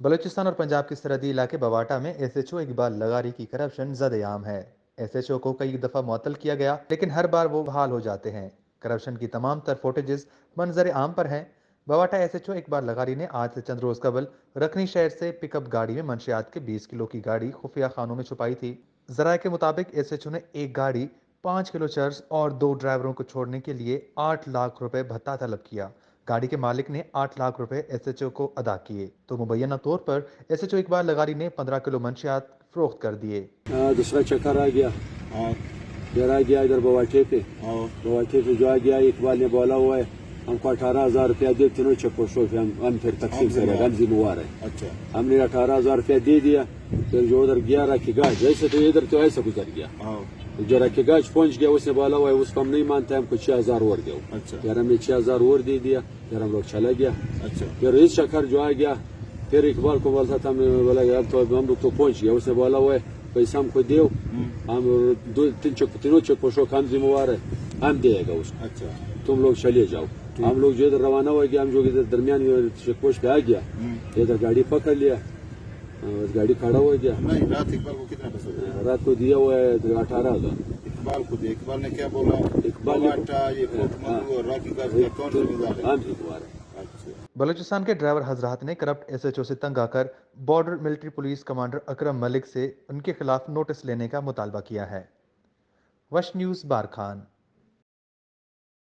بلوچستان اور پنجاب کے سرحدی علاقے بواٹا میں ایس ایچ او اقبال لغاری کی کرپشن زد عام ہے۔ ایس ایچ او کو کئی دفعہ معطل کیا گیا لیکن ہر بار وہ بحال ہو جاتے ہیں۔ کرپشن کی تمام تر فوٹیجز منظر عام پر ہیں۔ بواٹا ایس ایچ او اقبال لغاری نے آج سے چند روز قبل رکنی شہر سے پک اپ گاڑی میں منشیات کے 20 کلو کی گاڑی خفیہ خانوں میں چھپائی تھی۔ ذرائع کے مطابق ایس ایچ او نے ایک گاڑی، 5 کلو چرس اور 2 ڈرائیوروں کو چھوڑنے کے لیے 8 لاکھ روپے بھتہ طلب کیا۔ گاڑی کے مالک نے 8 لاکھ روپے ایس ایچ او کو ادا کیے تو مبینہ طور پر ایس ایچ او اقبال لغاری نے 15 کلو منشیات فروخت کر دیے۔ دوسرا چکر آ گیا، پھر آ گیا ادھر بواٹے پہ جو آ گیا اقبال نے بولا ہوا ہے ہم کو 18,000 روپیہ دے، تینوں چیک پوسٹوں پہ ہم پھر تقسیم کریں، ہم ذمہ وار ہے۔ ہم نے 18,000 روپیہ دے دیا، پھر جو ادھر گیا راکی گاج، جیسے تو ادھر تو ایسا گزر گیا، جو راکی گاج پہنچ گیا اس نے بولا ہوا ہے اس کو ہم نہیں مانتے، ہم کو 6,000 اور دو، پھر ہم نے 6,000 اور دے دیا، پھر ہم لوگ چلا گیا۔ پھر اس چکر جو آ گیا پھر اقبال کو بولتا تھا، میں بولا اب تو ہم لوگ تو پہنچ گیا، اس نے بولا ہوا ہے پیسہ ہم کو دیو، ہم تینوں چیک پوسٹوں کا ہم ذمہ وار ہے، ہم دے گا اس کو، تم لوگ چلے جاؤ۔ ہم لوگ جو ادھر روانہ ہو گیا، ہم جو ادھر درمیان چیک پوسٹ پہ آ گیا، ادھر گاڑی پکڑ لیا، گاڑی کھڑا ہو گیا۔ رات اقبال کو کتنا پیسہ دیا؟ رات کو دیا ہوا ہے 18,000۔ اقبال کو دیا، اقبال نے کیا بولا؟ اقبال نے ہم ذمہ وار ہے۔ بلوچستان کے ڈرائیور حضرات نے کرپٹ ایس ایچ او سے تنگ آ کر بارڈر ملٹری پولیس کمانڈر اکرم ملک سے ان کے خلاف نوٹس لینے کا مطالبہ کیا ہے۔ وش نیوز بارکھان۔